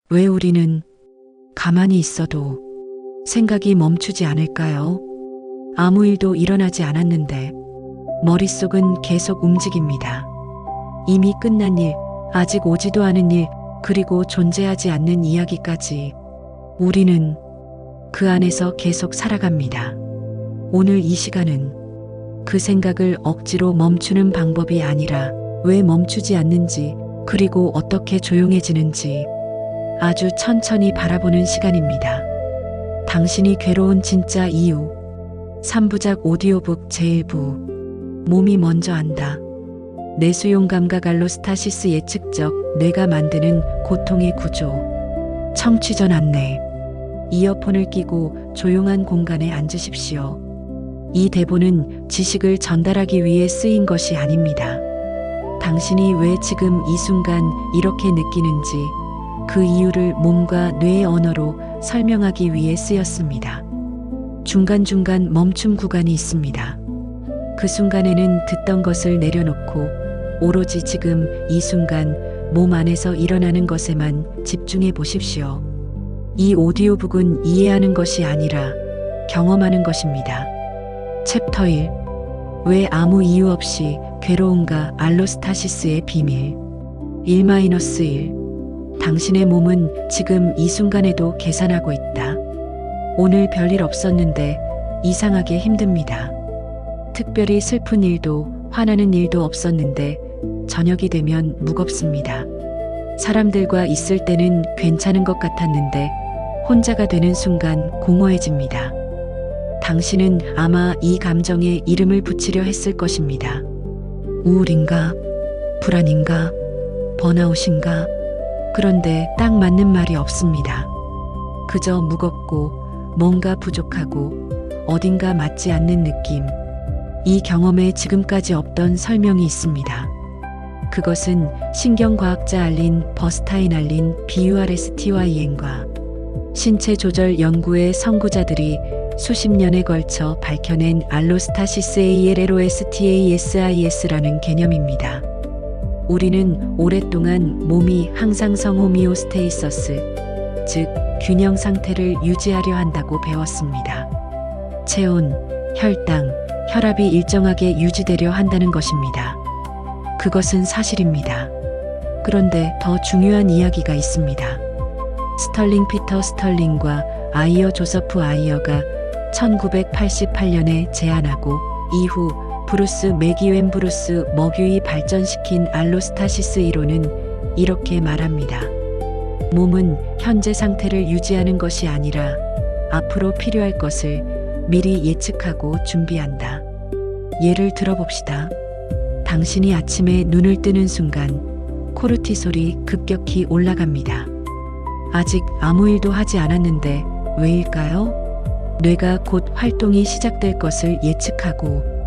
왜 우리는 가만히 있어도 생각이 멈추지 않을까요? 아무 일도 일어나지 않았는데 머릿속은 계속 움직입니다. 이미 끝난 일, 아직 오지도 않은 일, 그리고 존재하지 않는 이야기까지 우리는 그 안에서 계속 살아갑니다. 오늘 이 시간은 그 생각을 억지로 멈추는 방법이 아니라 왜 멈추지 않는지, 그리고 어떻게 조용해지는지 아주 천천히 바라보는 시간입니다. 당신이 괴로운 진짜 이유. 3부작 오디오북 제1부. 몸이 먼저 안다. 내수용 감각 알로스타시스 예측적 뇌가 만드는 고통의 구조. 청취 전 안내. 이어폰을 끼고 조용한 공간에 앉으십시오. 이 대본은 지식을 전달하기 위해 쓰인 것이 아닙니다. 당신이 왜 지금 이 순간 이렇게 느끼는지 그 이유를 몸과 뇌의 언어로 설명하기 위해 쓰였습니다. 중간중간 멈춤 구간이 있습니다. 그 순간에는 듣던 것을 내려놓고 오로지 지금 이 순간 몸 안에서 일어나는 것에만 집중해 보십시오. 이 오디오북은 이해하는 것이 아니라 경험하는 것입니다. 챕터 1. 왜 아무 이유 없이 괴로운가? 알로스타시스의 비밀. 1-1. 당신의 몸은 지금 이 순간에도 계산하고 있다. 오늘 별일 없었는데 이상하게 힘듭니다. 특별히 슬픈 일도 화나는 일도 없었는데 저녁이 되면 무겁습니다. 사람들과 있을 때는 괜찮은 것 같았는데 혼자가 되는 순간 공허해집니다. 당신은 아마 이 감정에 이름을 붙이려 했을 것입니다. 우울인가? 불안인가? 번아웃인가? 그런데 딱 맞는 말이 없습니다. 그저 무겁고 뭔가 부족하고 어딘가 맞지 않는 느낌. 이 경험에 지금까지 없던 설명이 있습니다. 그것은 신경과학자 알린 버스타인 알린 BURSTYN과 신체 조절 연구의 선구자들이 수십 년에 걸쳐 밝혀낸 알로스타시스 ALLOSTASIS라는 개념입니다. 우리는 오랫동안 몸이 항상성 호미오스테이서스, 즉 균형 상태를 유지하려 한다고 배웠습니다. 체온, 혈당, 혈압이 일정하게 유지되려 한다는 것입니다. 그것은 사실입니다. 그런데 더 중요한 이야기가 있습니다. 스털링 피터 스털링과 아이어 조서프 아이어가 1988년에 제안하고 이후 브루스 맥이웬 브루스 머규이 발전시킨 알로스타시스 이론은 이렇게 말합니다. 몸은 현재 상태를 유지하는 것이 아니라 앞으로 필요할 것을 미리 예측하고 준비한다. 예를 들어봅시다. 당신이 아침에 눈을 뜨는 순간 코르티솔이 급격히 올라갑니다. 아직 아무 일도 하지 않았는데 왜일까요? 뇌가 곧 활동이 시작될 것을 예측하고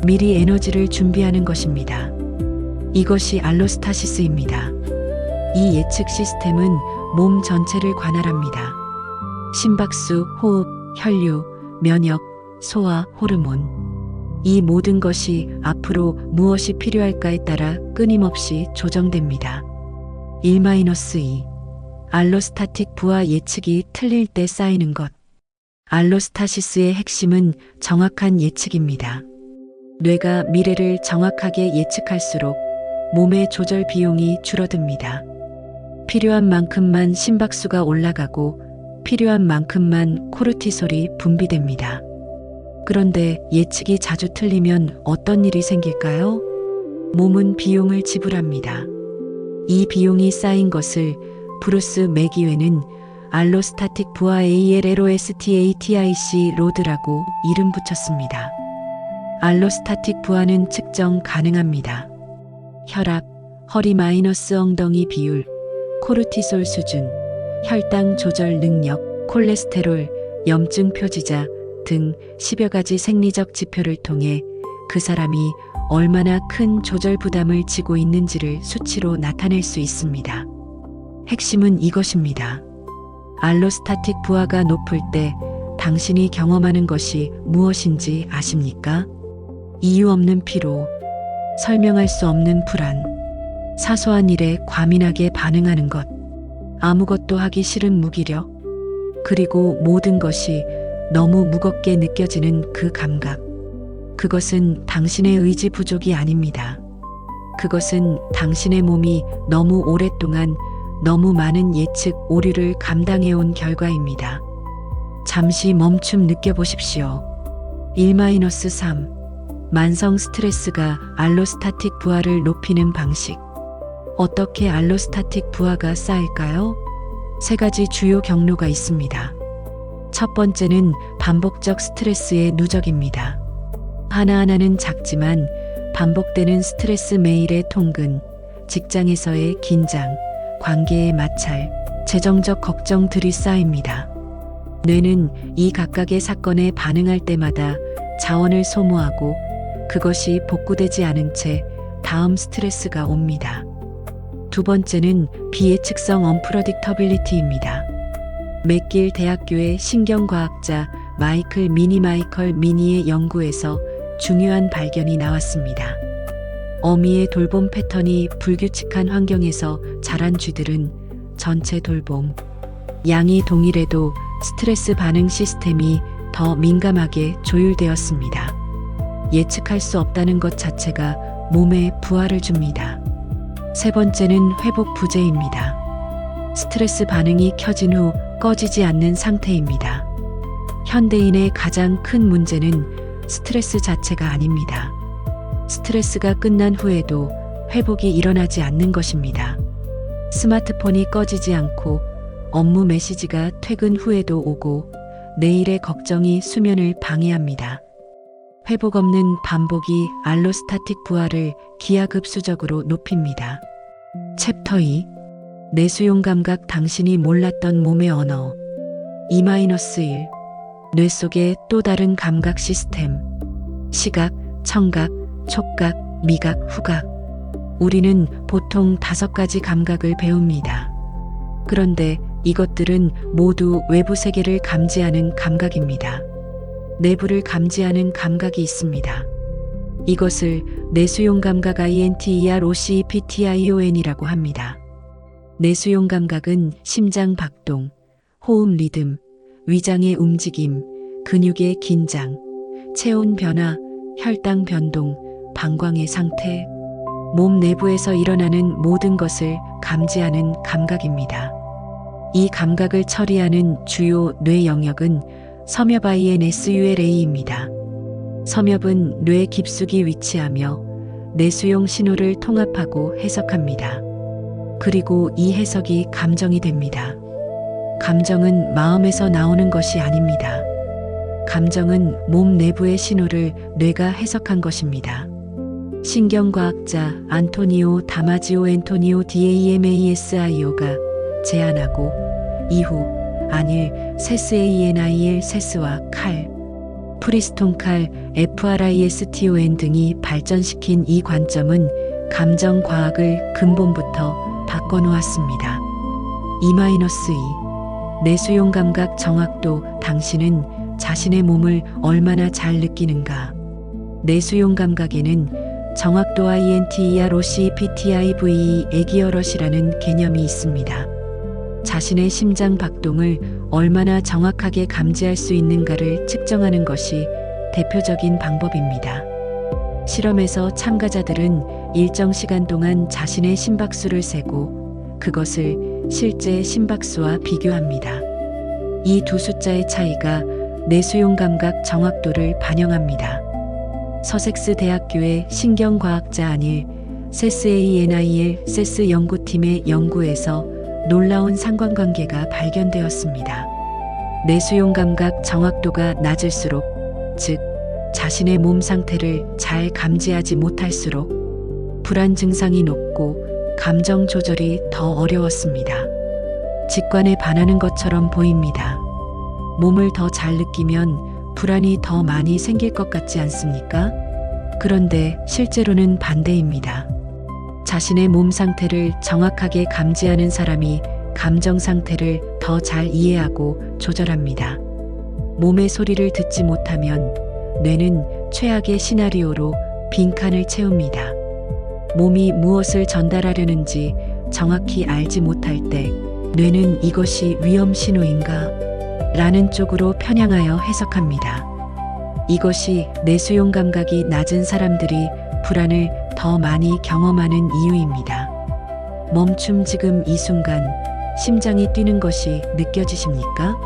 미리 에너지를 준비하는 것입니다. 이것이 알로스타시스입니다. 이 예측 시스템은 몸 전체를 관할합니다. 심박수, 호흡, 혈류, 면역, 소화, 호르몬. 이 모든 것이 앞으로 무엇이 필요할까에 따라 끊임없이 조정됩니다. 1-2. 알로스타틱 부하 예측이 틀릴 때 쌓이는 것. 알로스타시스의 핵심은 정확한 예측입니다. 뇌가 미래를 정확하게 예측할수록 몸의 조절 비용이 줄어듭니다. 필요한 만큼만 심박수가 올라가고 필요한 만큼만 코르티솔이 분비됩니다. 그런데 예측이 자주 틀리면 어떤 일이 생길까요? 몸은 비용을 지불합니다. 이 비용이 쌓인 것을 브루스 맥이웬은 알로스타틱 부하 ALLOSTATIC 로드라고 이름 붙였습니다. 알로스타틱 부하는 측정 가능합니다. 혈압, 허리 마이너스 엉덩이 비율, 코르티솔 수준, 혈당 조절 능력, 콜레스테롤, 염증 표지자 등 10여 가지 생리적 지표를 통해 그 사람이 얼마나 큰 조절 부담을 지고 있는지를 수치로 나타낼 수 있습니다. 핵심은 이것입니다. 알로스타틱 부하가 높을 때 당신이 경험하는 것이 무엇인지 아십니까? 이유 없는 피로, 설명할 수 없는 불안, 사소한 일에 과민하게 반응하는 것. 아무것도 하기 싫은 무기력, 그리고 모든 것이 너무 무겁게 느껴지는 그 감각. 그것은 당신의 의지 부족이 아닙니다. 그것은 당신의 몸이 너무 오랫동안 너무 많은 예측 오류를 감당해온 결과입니다. 잠시 멈춤 느껴보십시오. 1-3. 만성 스트레스가 알로스타틱 부하를 높이는 방식. 어떻게 알로스타틱 부하가 쌓일까요? 3가지 주요 경로가 있습니다. 첫 번째는 반복적 스트레스의 누적입니다. 하나하나는 작지만 반복되는 스트레스, 메일의 통근, 직장에서의 긴장, 관계의 마찰, 재정적 걱정들이 쌓입니다. 뇌는 이 각각의 사건에 반응할 때마다 자원을 소모하고 그것이 복구되지 않은 채 다음 스트레스가 옵니다. 두 번째는 비예측성 unpredictability입니다. 맥길 대학교의 신경과학자 마이클 미니의 연구에서 중요한 발견이 나왔습니다. 어미의 돌봄 패턴이 불규칙한 환경에서 자란 쥐들은 전체 돌봄 양이 동일해도 스트레스 반응 시스템이 더 민감하게 조율되었습니다. 예측할 수 없다는 것 자체가 몸에 부하를 줍니다. 세 번째는 회복 부재입니다. 스트레스 반응이 켜진 후 꺼지지 않는 상태입니다. 현대인의 가장 큰 문제는 스트레스 자체가 아닙니다. 스트레스가 끝난 후에도 회복이 일어나지 않는 것입니다. 스마트폰이 꺼지지 않고 업무 메시지가 퇴근 후에도 오고 내일의 걱정이 수면을 방해합니다. 회복 없는 반복이 알로스타틱 부하를 기하급수적으로 높입니다. 챕터 2. 내수용 감각, 당신이 몰랐던 몸의 언어. 2-1. 뇌 속의 또 다른 감각 시스템. 시각, 청각, 촉각, 미각, 후각. 우리는 보통 5가지 감각을 배웁니다. 그런데 이것들은 모두 외부 세계를 감지하는 감각입니다. 내부를 감지하는 감각이 있습니다. 이것을 내수용 감각 INTEROCEPTION이라고 합니다. 내수용 감각은 심장 박동, 호흡 리듬, 위장의 움직임, 근육의 긴장, 체온 변화, 혈당 변동, 방광의 상태, 몸 내부에서 일어나는 모든 것을 감지하는 감각입니다. 이 감각을 처리하는 주요 뇌 영역은 섬엽 INSULA입니다. 섬엽은 뇌 깊숙이 위치하며 내수용 신호를 통합하고 해석합니다. 그리고 이 해석이 감정이 됩니다. 감정은 마음에서 나오는 것이 아닙니다. 감정은 몸 내부의 신호를 뇌가 해석한 것입니다. 신경과학자 안토니오 다마지오 앤토니오 DAMASIO가 제안하고 이후 안일, 세스 ANIL, 세스와 칼, 프리스톤 칼, FRISTON 등이 발전시킨 이 관점은 감정과학을 근본부터 바꿔놓았습니다. 2-2. 내수용 감각 정확도, 당신은 자신의 몸을 얼마나 잘 느끼는가. 내수용 감각에는 정확도 INTEROCPTIVE 애기어럿이라는 개념이 있습니다. 자신의 심장 박동을 얼마나 정확하게 감지할 수 있는가를 측정하는 것이 대표적인 방법입니다. 실험에서 참가자들은 일정 시간 동안 자신의 심박수를 세고 그것을 실제 심박수와 비교합니다. 이 두 숫자의 차이가 내수용 감각 정확도를 반영합니다. 서섹스 대학교의 신경과학자 안일, 세스 ANIL, 세스 연구팀의 연구에서 놀라운 상관관계가 발견되었습니다. 내수용 감각 정확도가 낮을수록, 즉 자신의 몸 상태를 잘 감지하지 못할수록 불안 증상이 높고 감정 조절이 더 어려웠습니다. 직관에 반하는 것처럼 보입니다. 몸을 더 잘 느끼면 불안이 더 많이 생길 것 같지 않습니까? 그런데 실제로는 반대입니다. 자신의 몸 상태를 정확하게 감지하는 사람이 감정 상태를 더 잘 이해하고 조절합니다. 몸의 소리를 듣지 못하면 뇌는 최악의 시나리오로 빈칸을 채웁니다. 몸이 무엇을 전달하려는지 정확히 알지 못할 때 뇌는 이것이 위험 신호인가? 라는 쪽으로 편향하여 해석합니다. 이것이 내수용 감각이 낮은 사람들이 불안을 더 많이 경험하는 이유입니다. 멈춤. 지금 이 순간 심장이 뛰는 것이 느껴지십니까?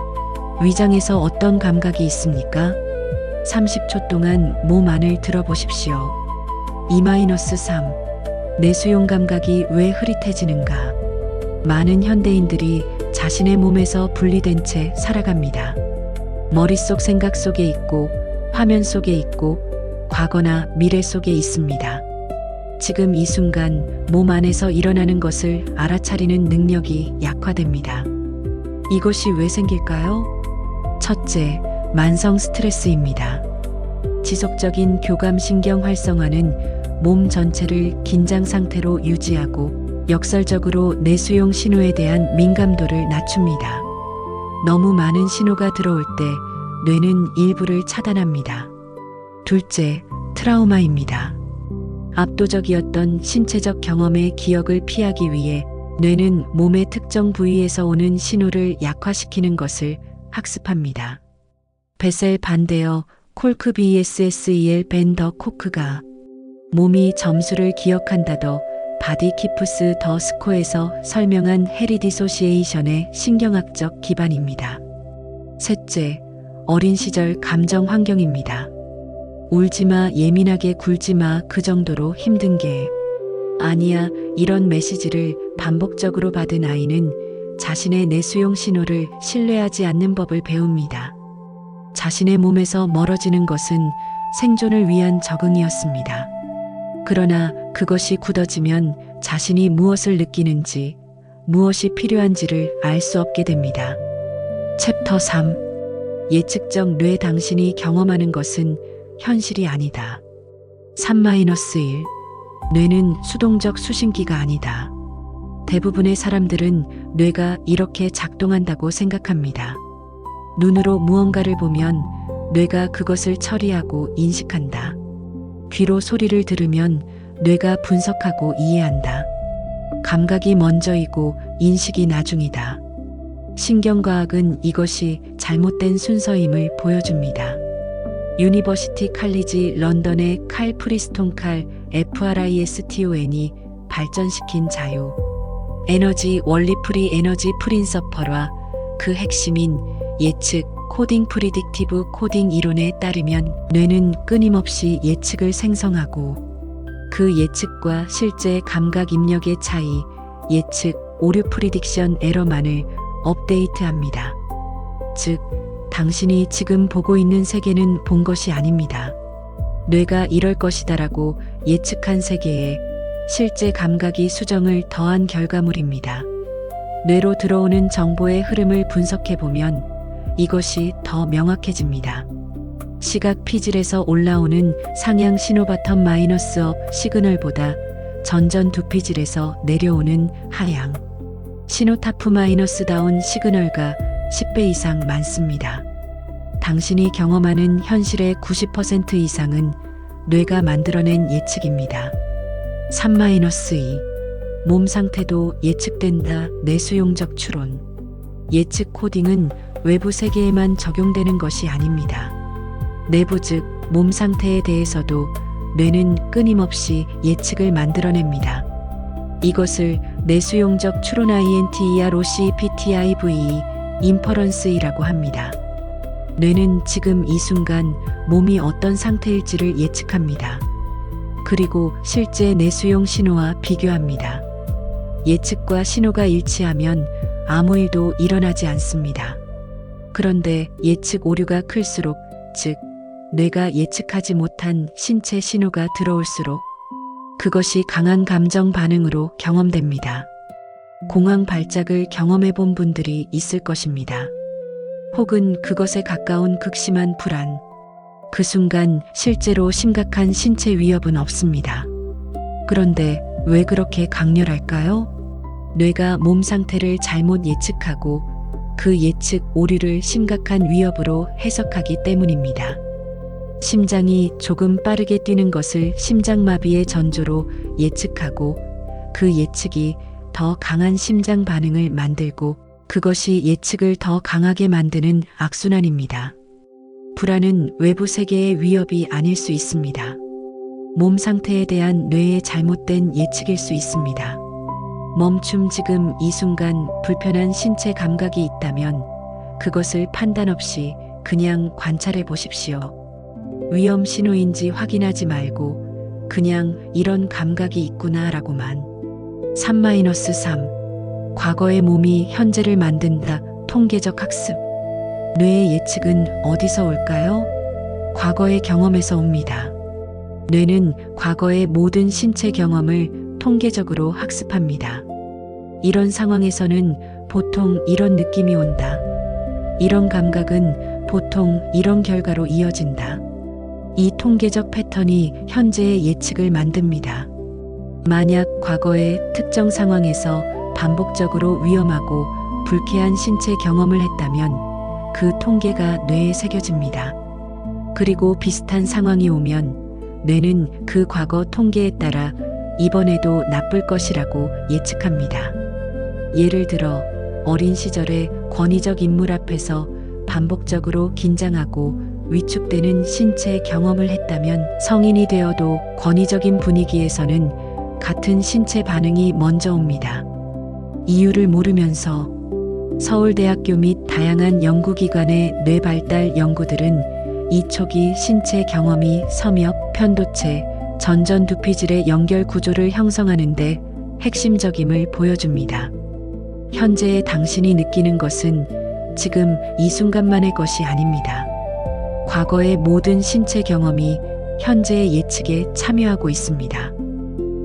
위장에서 어떤 감각이 있습니까? 30초 동안 몸 안을 들어보십시오. 2-3. 내수용 감각이 왜 흐릿해지는가? 많은 현대인들이 자신의 몸에서 분리된 채 살아갑니다. 머릿속 생각 속에 있고, 화면 속에 있고, 과거나 미래 속에 있습니다. 지금 이 순간 몸 안에서 일어나는 것을 알아차리는 능력이 약화됩니다. 이것이 왜 생길까요? 첫째, 만성 스트레스입니다. 지속적인 교감신경 활성화는 몸 전체를 긴장 상태로 유지하고 역설적으로 내수용 신호에 대한 민감도를 낮춥니다. 너무 많은 신호가 들어올 때 뇌는 일부를 차단합니다. 둘째, 트라우마입니다. 압도적이었던 신체적 경험의 기억을 피하기 위해 뇌는 몸의 특정 부위에서 오는 신호를 약화시키는 것을 학습합니다. 베셀 반데어 콜크 BSSEL 벤 더 코크가 몸이 점수를 기억한다더 바디 키프스 더 스코에서 설명한 해리 디소시에이션의 신경학적 기반입니다. 셋째, 어린 시절 감정 환경입니다. 울지마, 예민하게 굴지마, 그 정도로 힘든 게 아니야. 이런 메시지를 반복적으로 받은 아이는 자신의 내수용 신호를 신뢰하지 않는 법을 배웁니다. 자신의 몸에서 멀어지는 것은 생존을 위한 적응이었습니다. 그러나 그것이 굳어지면 자신이 무엇을 느끼는지, 무엇이 필요한지를 알 수 없게 됩니다. 챕터 3. 예측적 뇌. 당신이 경험하는 것은 현실이 아니다. 3-1. 뇌는 수동적 수신기가 아니다. 대부분의 사람들은 뇌가 이렇게 작동한다고 생각합니다. 눈으로 무언가를 보면 뇌가 그것을 처리하고 인식한다. 귀로 소리를 들으면 뇌가 분석하고 이해한다. 감각이 먼저이고 인식이 나중이다. 신경과학은 이것이 잘못된 순서임을 보여줍니다. 유니버시티 칼리지 런던의 칼 프리스톤 칼 FRISTON이 발전시킨 자유, 에너지 원리 프리 에너지 프린서펄과 그 핵심인 예측 코딩 프리딕티브 코딩 이론에 따르면 뇌는 끊임없이 예측을 생성하고 그 예측과 실제 감각 입력의 차이, 예측 오류 프리딕션 에러만을 업데이트합니다. 즉, 당신이 지금 보고 있는 세계는 본 것이 아닙니다. 뇌가 이럴 것이다라고 예측한 세계에 실제 감각이 수정을 더한 결과물입니다. 뇌로 들어오는 정보의 흐름을 분석해보면 이것이 더 명확해집니다. 시각 피질에서 올라오는 상향 신호 바텀 마이너스업 시그널보다 전전 두 피질에서 내려오는 하향 신호 타프 마이너스 다운 시그널과 10배 이상 많습니다. 당신이 경험하는 현실의 90% 이상은 뇌가 만들어낸 예측입니다. 3-2. 몸 상태도 예측된다. 내수용적 추론. 예측 코딩은 외부 세계에만 적용되는 것이 아닙니다. 내부 즉 몸 상태에 대해서도 뇌는 끊임없이 예측을 만들어냅니다. 이것을 내수용적 추론 INTEROCPTIVE 인퍼런스이라고 합니다. 뇌는 지금 이 순간 몸이 어떤 상태일지를 예측합니다. 그리고 실제 내수용 신호와 비교합니다. 예측과 신호가 일치하면 아무 일도 일어나지 않습니다. 그런데 예측 오류가 클수록, 즉 뇌가 예측하지 못한 신체 신호가 들어올수록 그것이 강한 감정 반응으로 경험됩니다. 공황 발작을 경험해 본 분들이 있을 것입니다. 혹은 그것에 가까운 극심한 불안. 그 순간 실제로 심각한 신체 위협은 없습니다. 그런데 왜 그렇게 강렬할까요? 뇌가 몸 상태를 잘못 예측하고 그 예측 오류를 심각한 위협으로 해석하기 때문입니다. 심장이 조금 빠르게 뛰는 것을 심장마비의 전조로 예측하고 그 예측이 더 강한 심장 반응을 만들고 그것이 예측을 더 강하게 만드는 악순환입니다. 불안은 외부 세계의 위협이 아닐 수 있습니다. 몸 상태에 대한 뇌의 잘못된 예측일 수 있습니다. 멈춤 지금 이 순간 불편한 신체 감각이 있다면 그것을 판단 없이 그냥 관찰해 보십시오. 위험 신호인지 확인하지 말고 그냥 이런 감각이 있구나라고만. 3-3. 과거의 몸이 현재를 만든다. 통계적 학습. 뇌의 예측은 어디서 올까요? 과거의 경험에서 옵니다. 뇌는 과거의 모든 신체 경험을 통계적으로 학습합니다. 이런 상황에서는 보통 이런 느낌이 온다. 이런 감각은 보통 이런 결과로 이어진다. 이 통계적 패턴이 현재의 예측을 만듭니다. 만약 과거의 특정 상황에서 반복적으로 위험하고 불쾌한 신체 경험을 했다면 그 통계가 뇌에 새겨집니다. 그리고 비슷한 상황이 오면 뇌는 그 과거 통계에 따라 이번에도 나쁠 것이라고 예측합니다. 예를 들어 어린 시절에 권위적 인물 앞에서 반복적으로 긴장하고 위축되는 신체 경험을 했다면 성인이 되어도 권위적인 분위기에서는 같은 신체 반응이 먼저 옵니다. 이유를 모르면서 서울대학교 및 다양한 연구기관의 뇌 발달 연구들은 이 초기 신체 경험이 섬엽, 편도체, 전전두피질의 연결 구조를 형성하는 데 핵심적임을 보여줍니다. 현재의 당신이 느끼는 것은 지금 이 순간만의 것이 아닙니다. 과거의 모든 신체 경험이 현재의 예측에 참여하고 있습니다.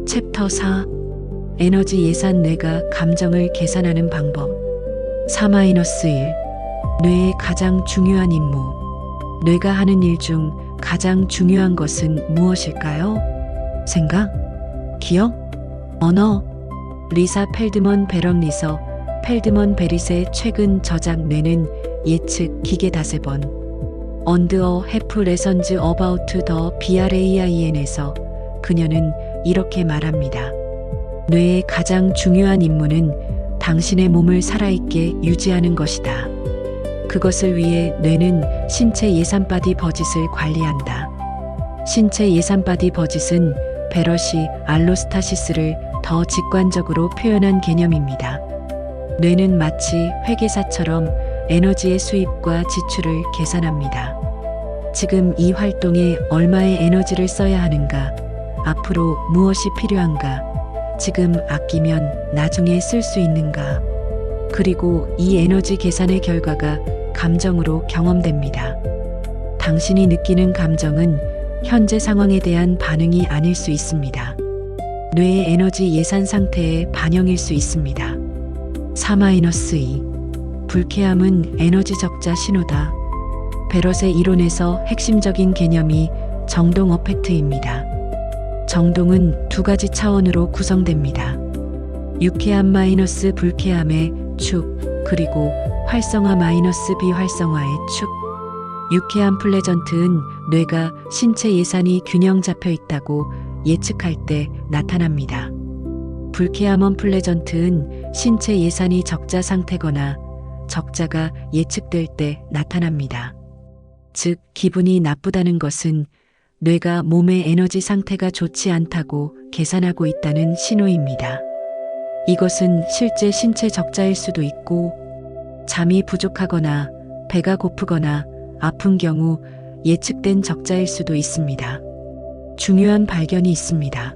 챕터 4. 에너지 예산. 뇌가 감정을 계산하는 방법. 4-1. 뇌의 가장 중요한 임무. 뇌가 하는 일 중 가장 중요한 것은 무엇일까요? 생각? 기억? 언어? 리사 펠드먼 베럿리서 펠드먼 베릿의 최근 저작 뇌는 예측 기계 다세번 언더 해프 레선즈 어바우트 더 BRAIN에서 그녀는 이렇게 말합니다. 뇌의 가장 중요한 임무는 당신의 몸을 살아있게 유지하는 것이다. 그것을 위해 뇌는 신체 예산 바디 버짓을 관리한다. 신체 예산 바디 버짓은 베럿이 알로스타시스를 더 직관적으로 표현한 개념입니다. 뇌는 마치 회계사처럼 에너지의 수입과 지출을 계산합니다. 지금 이 활동에 얼마의 에너지를 써야 하는가? 앞으로 무엇이 필요한가? 지금 아끼면 나중에 쓸 수 있는가? 그리고 이 에너지 계산의 결과가 감정으로 경험됩니다. 당신이 느끼는 감정은 현재 상황에 대한 반응이 아닐 수 있습니다. 뇌의 에너지 예산 상태의 반영일 수 있습니다. 4-2. 불쾌함은 에너지 적자 신호다. 베럿의 이론에서 핵심적인 개념이 정동 어펙트입니다. 정동은 두 가지 차원으로 구성됩니다. 유쾌함 마이너스 불쾌함의 축, 그리고 활성화 마이너스 비활성화의 축. 유쾌함 플레전트은 뇌가 신체 예산이 균형 잡혀 있다고 예측할 때 나타납니다. 불쾌함 언플레전트은 신체 예산이 적자 상태거나 적자가 예측될 때 나타납니다. 즉, 기분이 나쁘다는 것은 뇌가 몸의 에너지 상태가 좋지 않다고 계산하고 있다는 신호입니다. 이것은 실제 신체 적자일 수도 있고, 잠이 부족하거나 배가 고프거나 아픈 경우 예측된 적자일 수도 있습니다. 중요한 발견이 있습니다.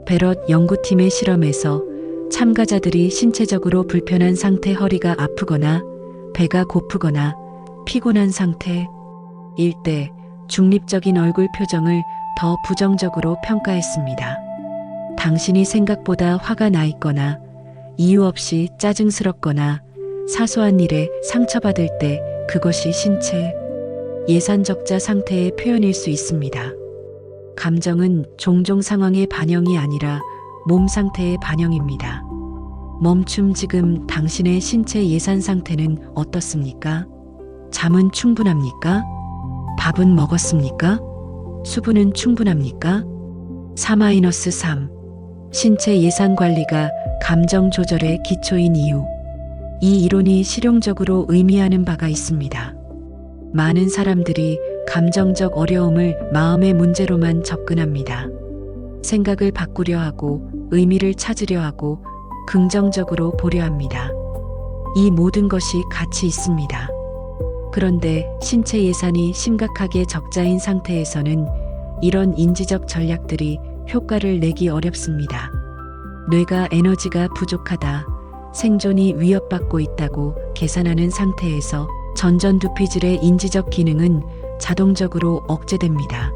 베럿 연구팀의 실험에서 참가자들이 신체적으로 불편한 상태, 허리가 아프거나 배가 고프거나 피곤한 상태일 때 중립적인 얼굴 표정을 더 부정적으로 평가했습니다. 당신이 생각보다 화가 나 있거나 이유 없이 짜증스럽거나 사소한 일에 상처받을 때 그것이 신체 예산 적자 상태의 표현일 수 있습니다. 감정은 종종 상황의 반영이 아니라 몸 상태의 반영입니다. 멈춤. 지금 당신의 신체 예산 상태는 어떻습니까? 잠은 충분합니까? 밥은 먹었습니까? 수분은 충분합니까? 4-3. 신체 예산 관리가 감정 조절의 기초인 이유. 이 이론이 실용적으로 의미하는 바가 있습니다. 많은 사람들이 감정적 어려움을 마음의 문제로만 접근합니다. 생각을 바꾸려 하고 의미를 찾으려 하고 긍정적으로 보려 합니다. 이 모든 것이 가치 있습니다. 그런데 신체 예산이 심각하게 적자인 상태에서는 이런 인지적 전략들이 효과를 내기 어렵습니다. 뇌가 에너지가 부족하다, 생존이 위협받고 있다고 계산하는 상태에서 전전두피질의 인지적 기능은 자동적으로 억제됩니다.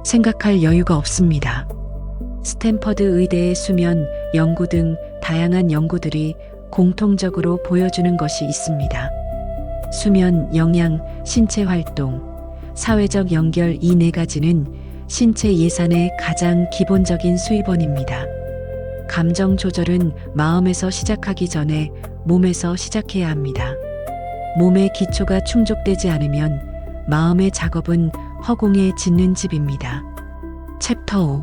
생각할 여유가 없습니다. 스탠퍼드 의대의 수면 연구 등 다양한 연구들이 공통적으로 보여주는 것이 있습니다. 수면, 영양, 신체 활동, 사회적 연결 이 네 가지는 신체 예산의 가장 기본적인 수입원입니다. 감정 조절은 마음에서 시작하기 전에 몸에서 시작해야 합니다. 몸의 기초가 충족되지 않으면 마음의 작업은 허공에 짓는 집입니다. 챕터 5.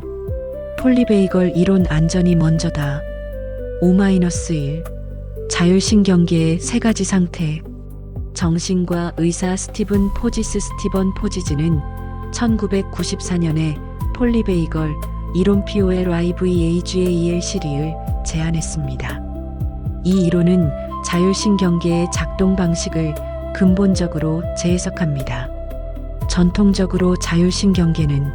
폴리베이걸 이론 안전이 먼저다. 5-1 자율신경계의 세 가지 상태. 정신과 의사 스티븐 포지스 스티번 포지즈는 1994년에 폴리베이걸 이론 POLIVAGAL 시리를 제안했습니다. 이 이론은 자율신경계의 작동 방식을 근본적으로 재해석합니다. 전통적으로 자율신경계는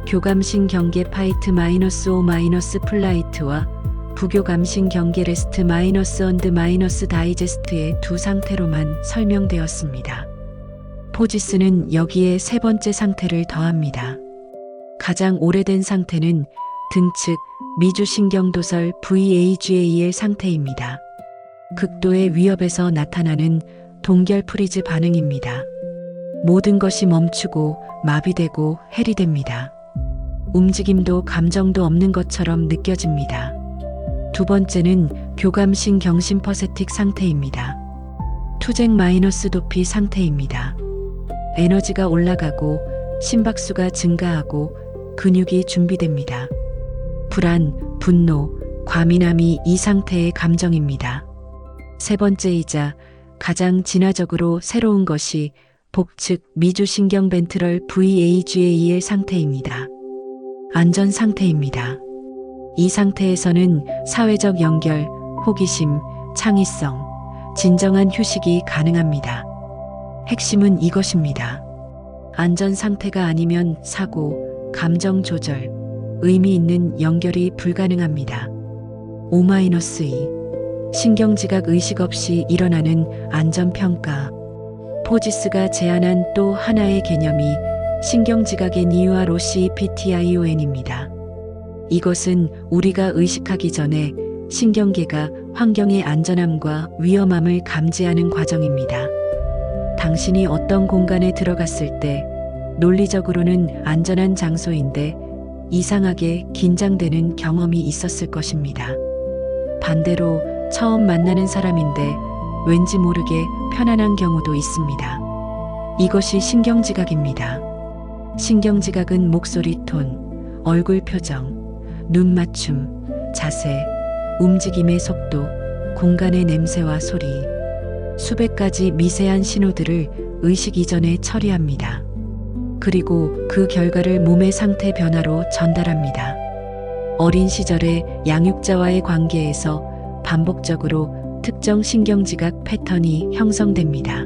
교감신경계 파이트 -O- 플라이트와 부교감신경계 레스트 -언드 다이제스트의 두 상태로만 설명되었습니다. 포지스는 여기에 세 번째 상태를 더합니다. 가장 오래된 상태는 등측 미주신경도설 VAGAL 상태입니다. 극도의 위협에서 나타나는 동결 프리즈 반응입니다. 모든 것이 멈추고 마비되고 해리됩니다. 움직임도 감정도 없는 것처럼 느껴집니다. 두 번째는 교감신경 심퍼세틱 상태입니다. 투쟁 도피 상태입니다. 에너지가 올라가고 심박수가 증가하고 근육이 준비됩니다. 불안, 분노, 과민함이 이 상태의 감정입니다. 세 번째이자 가장 진화적으로 새로운 것이 복측 미주신경 벤트럴 VAGAL 상태입니다. 안전 상태입니다. 이 상태에서는 사회적 연결, 호기심, 창의성, 진정한 휴식이 가능합니다. 핵심은 이것입니다. 안전 상태가 아니면 사고, 감정 조절, 의미 있는 연결이 불가능합니다. 5-2 신경지각 의식 없이 일어나는 안전평가. 포지스가 제안한 또 하나의 개념이 신경지각의 니유아 로시 PTION입니다. 이것은 우리가 의식하기 전에 신경계가 환경의 안전함과 위험함을 감지하는 과정입니다. 당신이 어떤 공간에 들어갔을 때 논리적으로는 안전한 장소인데 이상하게 긴장되는 경험이 있었을 것입니다. 반대로 처음 만나는 사람인데 왠지 모르게 편안한 경우도 있습니다. 이것이 신경지각입니다. 신경지각은 목소리 톤, 얼굴 표정, 눈 맞춤, 자세, 움직임의 속도, 공간의 냄새와 소리, 수백 가지 미세한 신호들을 의식 이전에 처리합니다. 그리고 그 결과를 몸의 상태 변화로 전달합니다. 어린 시절의 양육자와의 관계에서 반복적으로 특정 신경지각 패턴이 형성됩니다.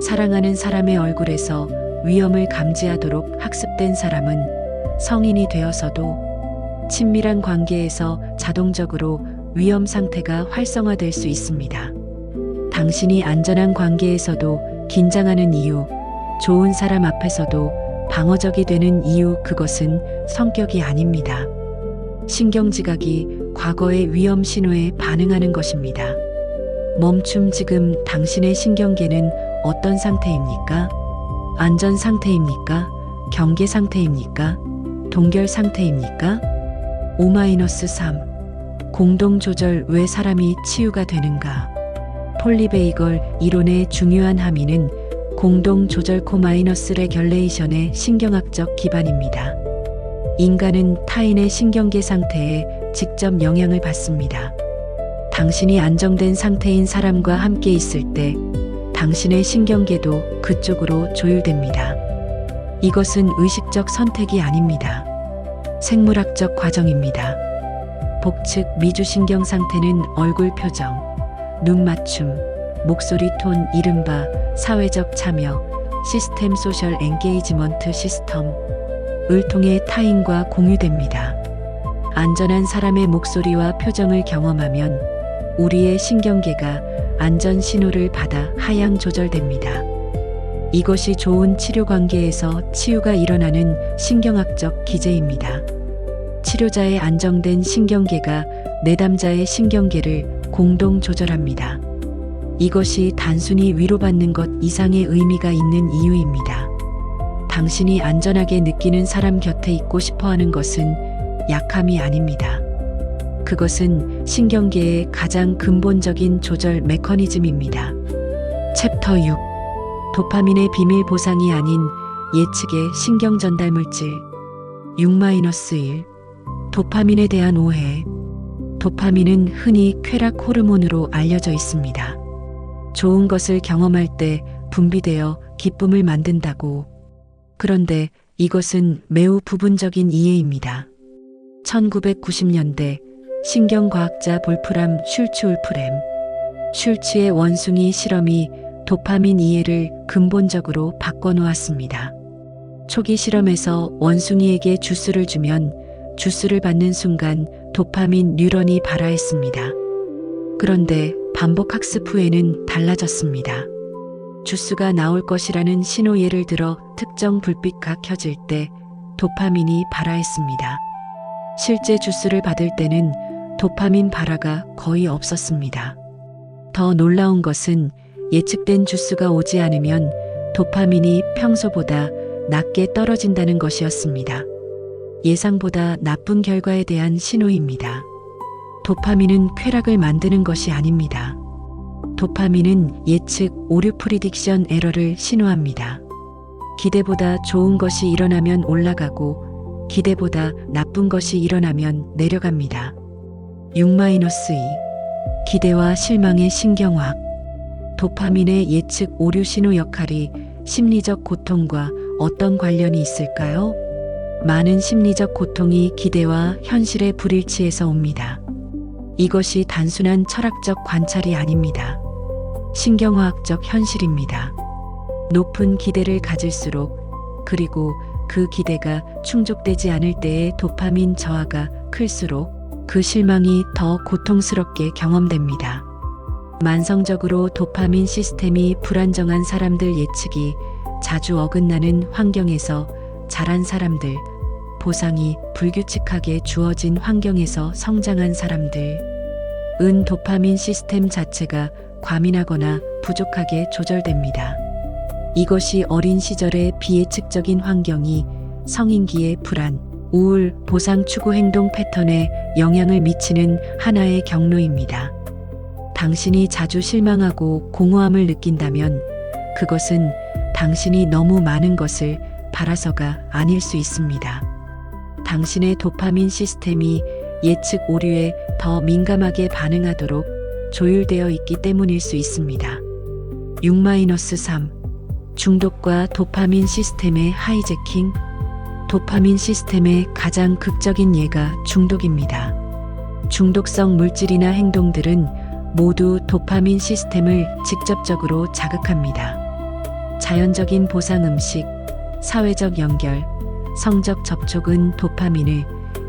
사랑하는 사람의 얼굴에서 위험을 감지하도록 학습된 사람은 성인이 되어서도 친밀한 관계에서 자동적으로 위험 상태가 활성화될 수 있습니다. 당신이 안전한 관계에서도 긴장하는 이유, 좋은 사람 앞에서도 방어적이 되는 이유, 그것은 성격이 아닙니다. 신경지각이 과거의 위험 신호에 반응하는 것입니다. 멈춤. 지금 당신의 신경계는 어떤 상태입니까? 안전 상태입니까? 경계 상태입니까? 동결 상태입니까? 5-3 공동조절. 왜 사람이 치유가 되는가? 폴리베이걸 이론의 중요한 함의는 공동조절 레귤레이션의 신경학적 기반입니다. 인간은 타인의 신경계 상태에 직접 영향을 받습니다. 당신이 안정된 상태인 사람과 함께 있을 때 당신의 신경계도 그쪽으로 조율됩니다. 이것은 의식적 선택이 아닙니다. 생물학적 과정입니다. 복측 미주신경 상태는 얼굴 표정, 눈 맞춤, 목소리 톤, 이른바 사회적 참여, 시스템 소셜 엔게이지먼트 시스템을 통해 타인과 공유됩니다. 안전한 사람의 목소리와 표정을 경험하면 우리의 신경계가 안전 신호를 받아 하향 조절됩니다. 이것이 좋은 치료 관계에서 치유가 일어나는 신경학적 기제입니다. 치료자의 안정된 신경계가 내담자의 신경계를 공동 조절합니다. 이것이 단순히 위로받는 것 이상의 의미가 있는 이유입니다. 당신이 안전하게 느끼는 사람 곁에 있고 싶어 하는 것은 약함이 아닙니다. 그것은 신경계의 가장 근본적인 조절 메커니즘입니다. 챕터 6. 도파민의 비밀 보상이 아닌 예측의 신경 전달 물질. 6-1. 도파민에 대한 오해. 도파민은 흔히 쾌락 호르몬으로 알려져 있습니다. 좋은 것을 경험할 때 분비되어 기쁨을 만든다고. 그런데 이것은 매우 부분적인 이해입니다. 1990년대 신경과학자 볼프람 슐츠의 원숭이 실험이 도파민 이해를 근본적으로 바꿔놓았습니다. 초기 실험에서 원숭이에게 주스를 주면 주스를 받는 순간 도파민 뉴런이 발화했습니다. 그런데 반복 학습 후에는 달라졌습니다. 주스가 나올 것이라는 신호, 예를 들어 특정 불빛가 켜질 때 도파민이 발화했습니다. 실제 주스를 받을 때는 도파민 발화가 거의 없었습니다. 더 놀라운 것은 예측된 주스가 오지 않으면 도파민이 평소보다 낮게 떨어진다는 것이었습니다. 예상보다 나쁜 결과에 대한 신호입니다. 도파민은 쾌락을 만드는 것이 아닙니다. 도파민은 예측 오류 프리딕션 에러를 신호합니다. 기대보다 좋은 것이 일어나면 올라가고 기대보다 나쁜 것이 일어나면 내려갑니다. 6-2. 기대와 실망의 신경화학. 도파민의 예측 오류 신호 역할이 심리적 고통과 어떤 관련이 있을까요? 많은 심리적 고통이 기대와 현실의 불일치에서 옵니다. 이것이 단순한 철학적 관찰이 아닙니다. 신경화학적 현실입니다. 높은 기대를 가질수록, 그리고 그 기대가 충족되지 않을 때의 도파민 저하가 클수록 그 실망이 더 고통스럽게 경험됩니다. 만성적으로 도파민 시스템이 불안정한 사람들, 예측이 자주 어긋나는 환경에서 자란 사람들, 보상이 불규칙하게 주어진 환경에서 성장한 사람들, 도파민 시스템 자체가 과민하거나 부족하게 조절됩니다. 이것이 어린 시절의 비예측적인 환경이 성인기의 불안, 우울, 보상 추구 행동 패턴에 영향을 미치는 하나의 경로입니다. 당신이 자주 실망하고 공허함을 느낀다면 그것은 당신이 너무 많은 것을 바라서가 아닐 수 있습니다. 당신의 도파민 시스템이 예측 오류에 더 민감하게 반응하도록 조율되어 있기 때문일 수 있습니다. 6-3. 중독과 도파민 시스템의 하이제킹. 도파민 시스템의 가장 극적인 예가 중독입니다. 중독성 물질이나 행동들은 모두 도파민 시스템을 직접적으로 자극합니다. 자연적인 보상, 음식, 사회적 연결, 성적 접촉은 도파민을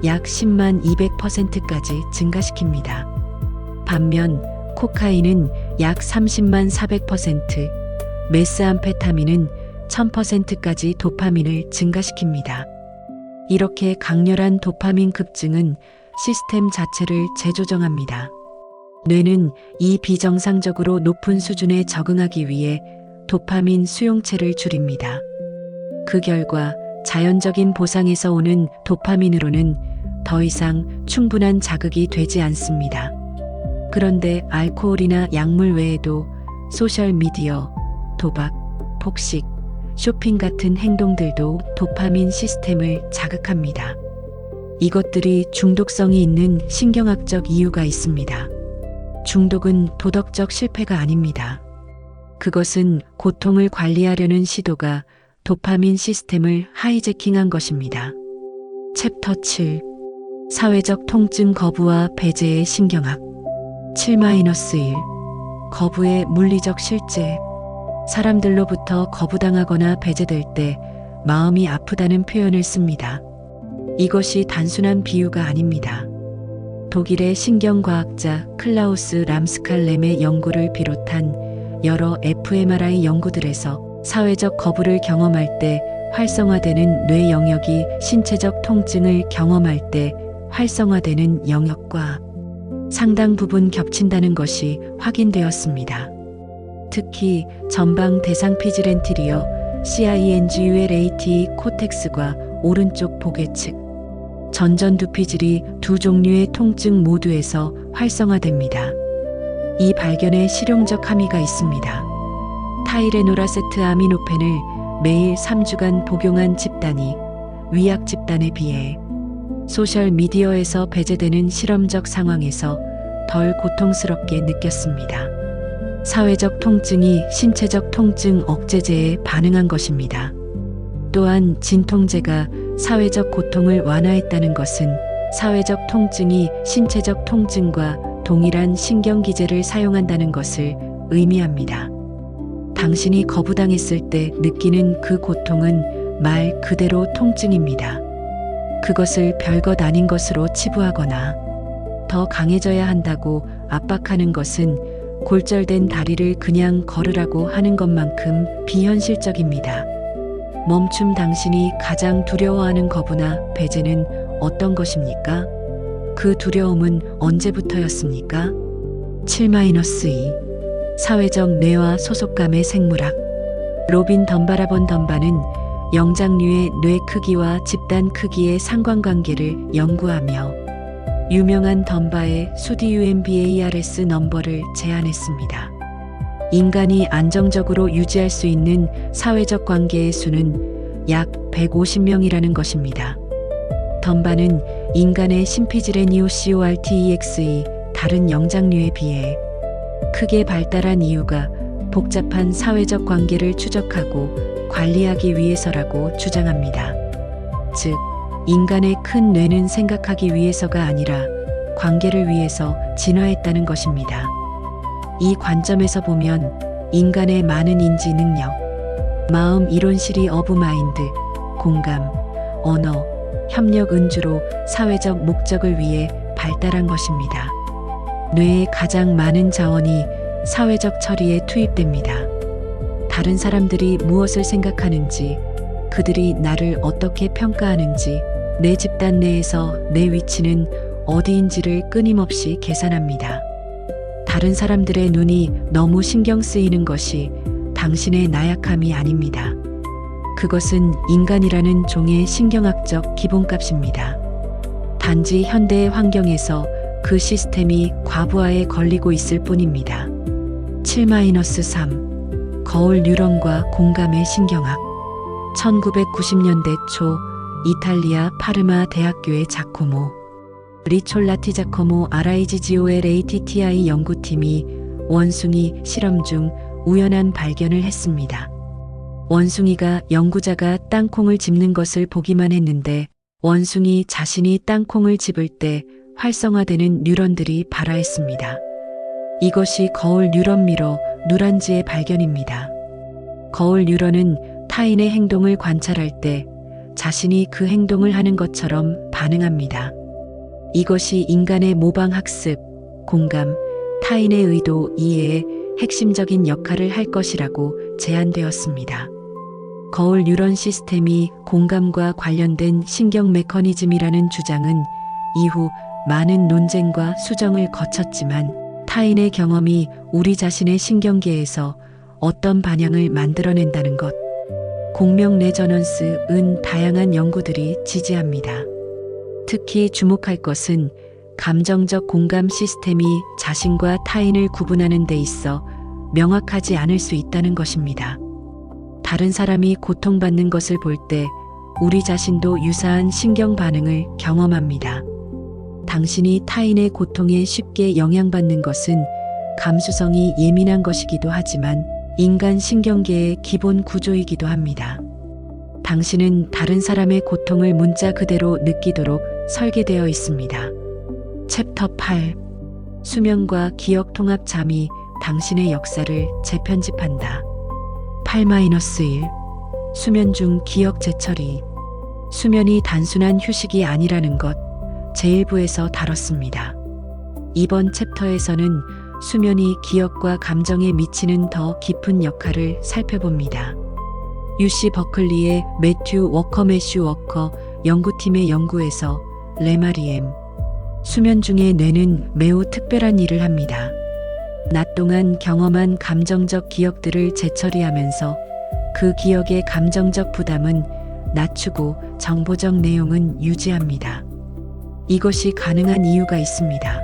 약 10200%까지 증가시킵니다. 반면 코카인은 약 30400%, 메스암페타민은 1000%까지 도파민을 증가시킵니다. 이렇게 강렬한 도파민 급증은 시스템 자체를 재조정합니다. 뇌는 이 비정상적으로 높은 수준에 적응하기 위해 도파민 수용체를 줄입니다. 그 결과 자연적인 보상에서 오는 도파민으로는 더 이상 충분한 자극이 되지 않습니다. 그런데 알코올이나 약물 외에도 소셜미디어, 도박, 폭식, 쇼핑 같은 행동들도 도파민 시스템을 자극합니다. 이것들이 중독성이 있는 신경학적 이유가 있습니다. 중독은 도덕적 실패가 아닙니다. 그것은 고통을 관리하려는 시도가 도파민 시스템을 하이제킹한 것입니다. 챕터 7. 사회적 통증 거부와 배제의 신경학. 7-1. 거부의 물리적 실제. 사람들로부터 거부당하거나 배제될 때 마음이 아프다는 표현을 씁니다. 이것이 단순한 비유가 아닙니다. 독일의 신경과학자 클라우스 람스칼 렘의 연구를 비롯한 여러 fMRI 연구들에서 사회적 거부를 경험할 때 활성화되는 뇌 영역이 신체적 통증을 경험할 때 활성화되는 영역과 상당 부분 겹친다는 것이 확인되었습니다. 특히 전방 대상 피즈렌티리어 CINGULAT 코텍스과 오른쪽 보괴측 전전두피질이 두 종류의 통증 모두에서 활성화됩니다. 이 발견에 실용적 함의가 있습니다. 타이레노라세트 아미노펜을 매일 3주간 복용한 집단이 위약 집단에 비해 소셜미디어에서 배제되는 실험적 상황에서 덜 고통스럽게 느꼈습니다. 사회적 통증이 신체적 통증 억제제에 반응한 것입니다. 또한 진통제가 사회적 고통을 완화했다는 것은 사회적 통증이 신체적 통증과 동일한 신경기제를 사용한다는 것을 의미합니다. 당신이 거부당했을 때 느끼는 그 고통은 말 그대로 통증입니다. 그것을 별것 아닌 것으로 치부하거나 더 강해져야 한다고 압박하는 것은 골절된 다리를 그냥 걸으라고 하는 것만큼 비현실적입니다. 멈춤. 당신이 가장 두려워하는 거부나 배제는 어떤 것입니까? 그 두려움은 언제부터였습니까? 7-2. 사회적 뇌와 소속감의 생물학. 로빈 덤바라본 덤바는 영장류의 뇌 크기와 집단 크기의 상관관계를 연구하며 유명한 덤바의 수DUMBARS 넘버를 제안했습니다. 인간이 안정적으로 유지할 수 있는 사회적 관계의 수는 약 150명이라는 것입니다. 덤바는 인간의 심피지레니오 CORTEX이 다른 영장류에 비해 크게 발달한 이유가 복잡한 사회적 관계를 추적하고 관리하기 위해서라고 주장합니다. 즉, 인간의 큰 뇌는 생각하기 위해서가 아니라 관계를 위해서 진화했다는 것입니다. 이 관점에서 보면 인간의 많은 인지 능력, 마음 이론실이 어브 마인드, 공감, 언어, 협력 은주로 사회적 목적을 위해 발달한 것입니다. 뇌의 가장 많은 자원이 사회적 처리에 투입됩니다. 다른 사람들이 무엇을 생각하는지, 그들이 나를 어떻게 평가하는지, 내 집단 내에서 내 위치는 어디인지를 끊임없이 계산합니다. 다른 사람들의 눈이 너무 신경 쓰이는 것이 당신의 나약함이 아닙니다. 그것은 인간이라는 종의 신경학적 기본값입니다. 단지 현대의 환경에서 그 시스템이 과부하에 걸리고 있을 뿐입니다. 7-3. 거울 뉴런과 공감의 신경학. 1990년대 초 이탈리아 파르마 대학교의 자코모 리촐라티 자코모 RIGGOLATTI 연구팀이 원숭이 실험 중 우연한 발견을 했습니다. 원숭이가 연구자가 땅콩을 짚는 것을 보기만 했는데 원숭이 자신이 땅콩을 짚을 때 활성화되는 뉴런들이 발화했습니다. 이것이 거울 뉴런 미러 누란지의 발견입니다. 거울 뉴런은 타인의 행동을 관찰할 때 자신이 그 행동을 하는 것처럼 반응합니다. 이것이 인간의 모방 학습, 공감, 타인의 의도 이해에 핵심적인 역할을 할 것이라고 제안되었습니다. 거울 뉴런 시스템이 공감과 관련된 신경 메커니즘이라는 주장은 이후 많은 논쟁과 수정을 거쳤지만 타인의 경험이 우리 자신의 신경계에서 어떤 반향을 만들어낸다는 것, 공명 레저넌스은 다양한 연구들이 지지합니다. 특히 주목할 것은 감정적 공감 시스템이 자신과 타인을 구분하는 데 있어 명확하지 않을 수 있다는 것입니다. 다른 사람이 고통받는 것을 볼 때 우리 자신도 유사한 신경 반응을 경험합니다. 당신이 타인의 고통에 쉽게 영향받는 것은 감수성이 예민한 것이기도 하지만 인간 신경계의 기본 구조이기도 합니다. 당신은 다른 사람의 고통을 문자 그대로 느끼도록 설계되어 있습니다. 챕터 8. 수면과 기억 통합 잠이 당신의 역사를 재편집한다. 8-1. 수면 중 기억 재처리. 수면이 단순한 휴식이 아니라는 것, 제1부에서 다뤘습니다. 이번 챕터에서는 수면이 기억과 감정에 미치는 더 깊은 역할을 살펴봅니다. UC 버클리의 매튜 워커 연구팀의 연구에서 레마리엠. 수면 중에 뇌는 매우 특별한 일을 합니다. 낮 동안 경험한 감정적 기억들을 재처리하면서 그 기억의 감정적 부담은 낮추고 정보적 내용은 유지합니다. 이것이 가능한 이유가 있습니다.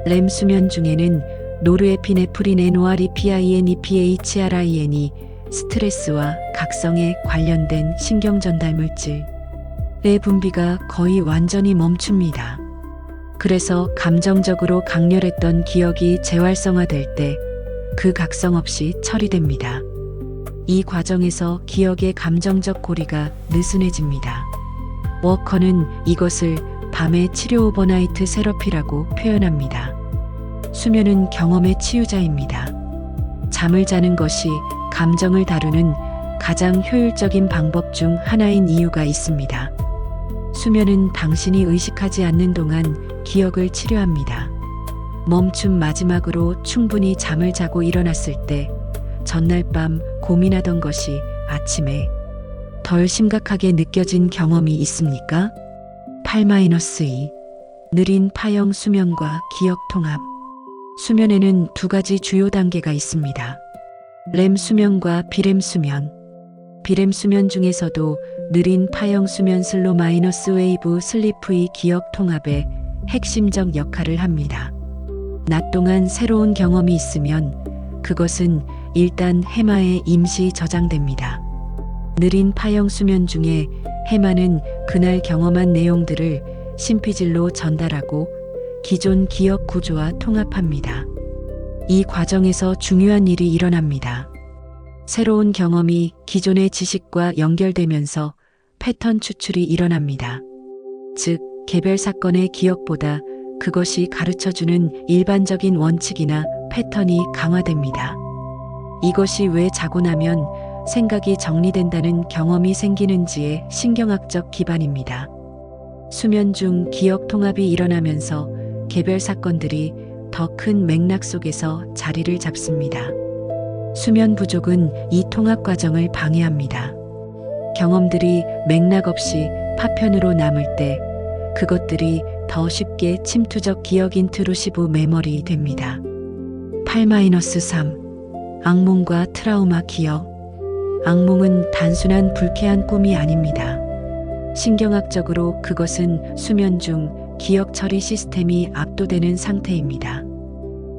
렘 수면 중에는 노르에피네프린 NOREPINEPHRIN이 스트레스와 각성에 관련된 신경 전달 물질의 분비가 거의 완전히 멈춥니다. 그래서 감정적으로 강렬했던 기억이 재활성화될 때 그 각성 없이 처리됩니다. 이 과정에서 기억의 감정적 고리가 느슨해집니다. 워커는 이것을 밤의 치료 오버나이트 세러피라고 표현합니다. 수면은 경험의 치유자입니다. 잠을 자는 것이 감정을 다루는 가장 효율적인 방법 중 하나인 이유가 있습니다. 수면은 당신이 의식하지 않는 동안 기억을 치료합니다. 멈춤 마지막으로 충분히 잠을 자고 일어났을 때 전날 밤 고민하던 것이 아침에 덜 심각하게 느껴진 경험이 있습니까? 8-2. 느린 파형 수면과 기억 통합. 수면에는 두 가지 주요 단계가 있습니다. 렘 수면과 비렘 수면. 비렘 수면 중에서도 느린 파형 수면 슬로 마이너스 웨이브 슬리프의 기억 통합에 핵심적 역할을 합니다. 낮 동안 새로운 경험이 있으면 그것은 일단 해마에 임시 저장됩니다. 느린 파형 수면 중에 해마는 그날 경험한 내용들을 신피질로 전달하고 기존 기억 구조와 통합합니다. 이 과정에서 중요한 일이 일어납니다. 새로운 경험이 기존의 지식과 연결되면서 패턴 추출이 일어납니다. 즉, 개별 사건의 기억보다 그것이 가르쳐주는 일반적인 원칙이나 패턴이 강화됩니다. 이것이 왜 자고 나면 생각이 정리된다는 경험이 생기는지의 신경학적 기반입니다. 수면 중 기억 통합이 일어나면서 개별 사건들이 더 큰 맥락 속에서 자리를 잡습니다. 수면 부족은 이 통합 과정을 방해합니다. 경험들이 맥락 없이 파편으로 남을 때 그것들이 더 쉽게 침투적 기억 인트루시브 메모리 됩니다. 8-3. 악몽과 트라우마 기억. 악몽은 단순한 불쾌한 꿈이 아닙니다. 신경학적으로 그것은 수면 중 기억 처리 시스템이 압도되는 상태입니다.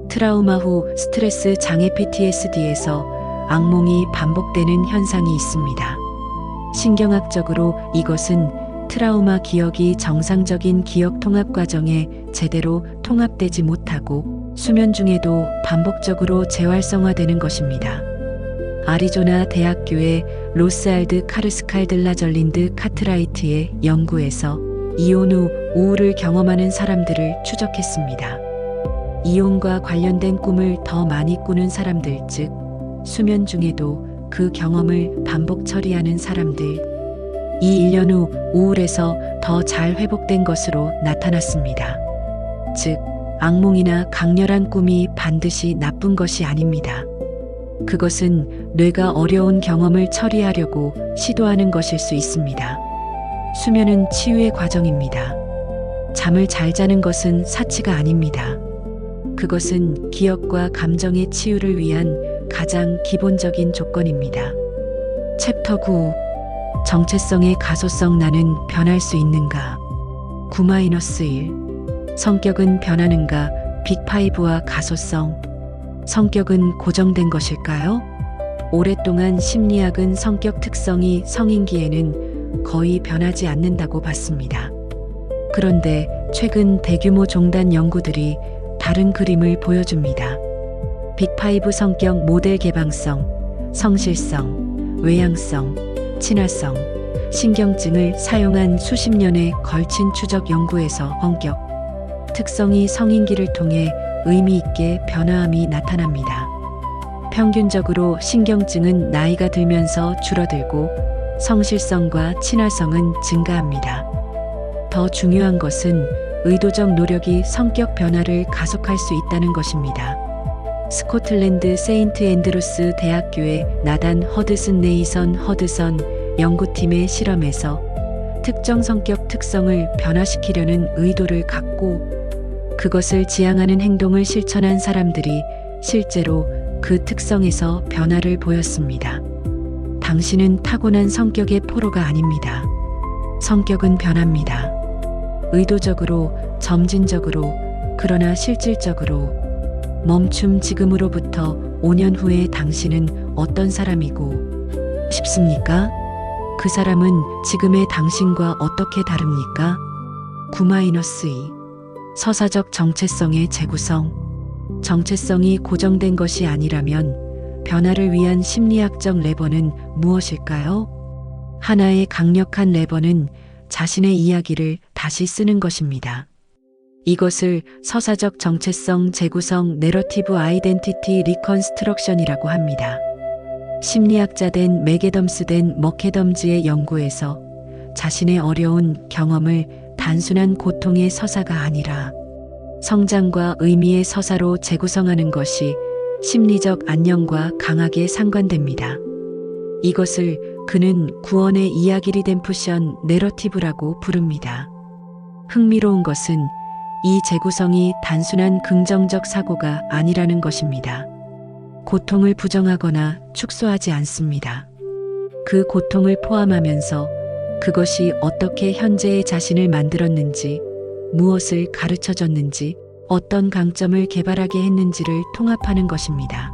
트라우마 후 스트레스 장애 PTSD에서 악몽이 반복되는 현상이 있습니다. 신경학적으로 이것은 트라우마 기억이 정상적인 기억 통합 과정에 제대로 통합되지 못하고 수면 중에도 반복적으로 재활성화되는 것입니다. 아리조나 대학교의 로스알드 카르스칼들라절린드 카트라이트의 연구에서 이혼 후 우울을 경험하는 사람들을 추적했습니다. 이혼과 관련된 꿈을 더 많이 꾸는 사람들, 즉 수면 중에도 그 경험을 반복 처리하는 사람들. 이 1년 후 우울에서 더 잘 회복된 것으로 나타났습니다. 즉, 악몽이나 강렬한 꿈이 반드시 나쁜 것이 아닙니다. 그것은 뇌가 어려운 경험을 처리하려고 시도하는 것일 수 있습니다. 수면은 치유의 과정입니다. 잠을 잘 자는 것은 사치가 아닙니다. 그것은 기억과 감정의 치유를 위한 가장 기본적인 조건입니다. 챕터 9. 정체성의 가소성. 나는 변할 수 있는가? 9-1. 성격은 변하는가? 빅5와 가소성. 성격은 고정된 것일까요? 오랫동안 심리학은 성격 특성이 성인기에는 거의 변하지 않는다고 봤습니다. 그런데 최근 대규모 종단 연구들이 다른 그림을 보여줍니다. 빅5 성격 모델 개방성, 성실성, 외향성, 친화성, 신경증을 사용한 수십 년에 걸친 추적 연구에서 성격 특성이 성인기를 통해 의미 있게 변화함이 나타납니다. 평균적으로 신경증은 나이가 들면서 줄어들고 성실성과 친화성은 증가합니다. 더 중요한 것은 의도적 노력이 성격 변화를 가속할 수 있다는 것입니다. 스코틀랜드 세인트 앤드루스 대학교의 나단 허드슨 네이선 허드선 연구팀의 실험에서 특정 성격 특성을 변화시키려는 의도를 갖고 그것을 지향하는 행동을 실천한 사람들이 실제로 그 특성에서 변화를 보였습니다. 당신은 타고난 성격의 포로가 아닙니다. 성격은 변합니다. 의도적으로, 점진적으로, 그러나 실질적으로. 멈춤 지금으로부터 5년 후에 당신은 어떤 사람이고 싶습니까? 그 사람은 지금의 당신과 어떻게 다릅니까? 9-2 서사적 정체성의 재구성. 정체성이 고정된 것이 아니라면 변화를 위한 심리학적 레버는 무엇일까요? 하나의 강력한 레버는 자신의 이야기를 다시 쓰는 것입니다. 이것을 서사적 정체성 재구성 내러티브 아이덴티티 리컨스트럭션이라고 합니다. 심리학자 된 맥애덤스 된 머캐덤즈의 연구에서 자신의 어려운 경험을 단순한 고통의 서사가 아니라 성장과 의미의 서사로 재구성하는 것이 심리적 안녕과 강하게 상관됩니다. 이것을 그는 구원의 이야기 리뎀프션 내러티브라고 부릅니다. 흥미로운 것은 이 재구성이 단순한 긍정적 사고가 아니라는 것입니다. 고통을 부정하거나 축소하지 않습니다. 그 고통을 포함하면서 그것이 어떻게 현재의 자신을 만들었는지, 무엇을 가르쳐줬는지, 어떤 강점을 개발하게 했는지를 통합하는 것입니다.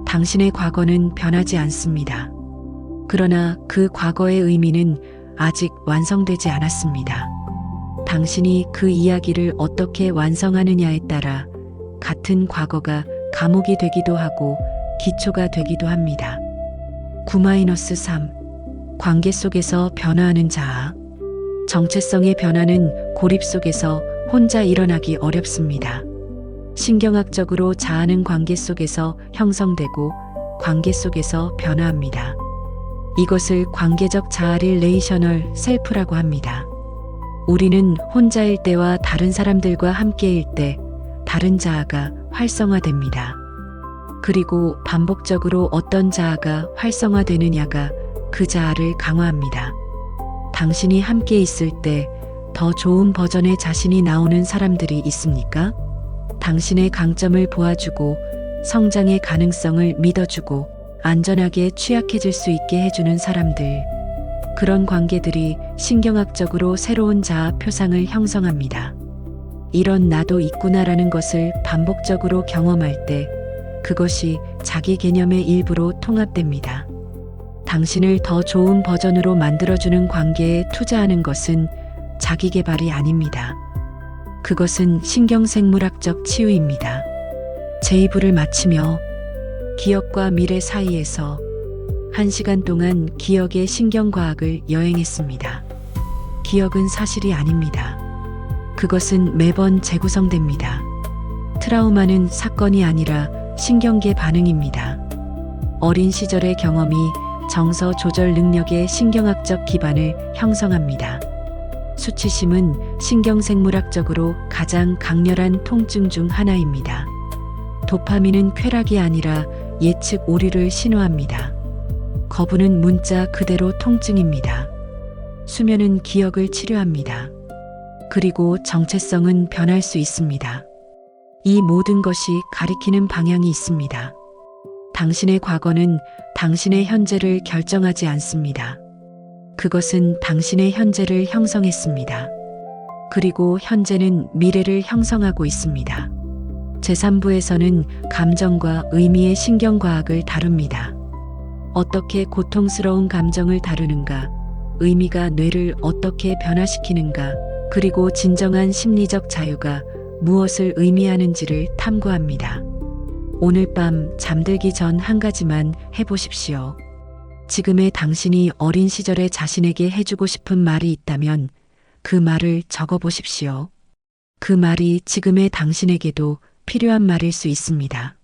당신의 과거는 변하지 않습니다. 그러나 그 과거의 의미는 아직 완성되지 않았습니다. 당신이 그 이야기를 어떻게 완성하느냐에 따라 같은 과거가 감옥이 되기도 하고 기초가 되기도 합니다. 9-3 관계 속에서 변화하는 자아. 정체성의 변화는 고립 속에서 혼자 일어나기 어렵습니다. 신경학적으로 자아는 관계 속에서 형성되고 관계 속에서 변화합니다. 이것을 관계적 자아 릴레이셔널 셀프라고 합니다. 우리는 혼자일 때와 다른 사람들과 함께일 때 다른 자아가 활성화됩니다. 그리고 반복적으로 어떤 자아가 활성화되느냐가 그 자아를 강화합니다. 당신이 함께 있을 때 더 좋은 버전의 자신이 나오는 사람들이 있습니까? 당신의 강점을 보아주고 성장의 가능성을 믿어주고 안전하게 취약해질 수 있게 해주는 사람들. 그런 관계들이 신경학적으로 새로운 자아 표상을 형성합니다. 이런 나도 있구나라는 것을 반복적으로 경험할 때 그것이 자기 개념의 일부로 통합됩니다. 당신을 더 좋은 버전으로 만들어주는 관계에 투자하는 것은 자기 개발이 아닙니다. 그것은 신경생물학적 치유입니다. 제2부를 마치며 기억과 미래 사이에서 1시간 동안 기억의 신경과학을 여행했습니다. 기억은 사실이 아닙니다. 그것은 매번 재구성됩니다. 트라우마는 사건이 아니라 신경계 반응입니다. 어린 시절의 경험이 정서 조절 능력의 신경학적 기반을 형성합니다. 수치심은 신경생물학적으로 가장 강렬한 통증 중 하나입니다. 도파민은 쾌락이 아니라 예측 오류를 신호합니다. 거부는 문자 그대로 통증입니다. 수면은 기억을 치료합니다. 그리고 정체성은 변할 수 있습니다. 이 모든 것이 가리키는 방향이 있습니다. 당신의 과거는 당신의 현재를 결정하지 않습니다. 그것은 당신의 현재를 형성했습니다. 그리고 현재는 미래를 형성하고 있습니다. 제3부에서는 감정과 의미의 신경과학을 다룹니다. 어떻게 고통스러운 감정을 다루는가, 의미가 뇌를 어떻게 변화시키는가, 그리고 진정한 심리적 자유가 무엇을 의미하는지를 탐구합니다. 오늘 밤 잠들기 전 한 가지만 해보십시오. 지금의 당신이 어린 시절에 자신에게 해주고 싶은 말이 있다면 그 말을 적어보십시오. 그 말이 지금의 당신에게도 필요한 말일 수 있습니다.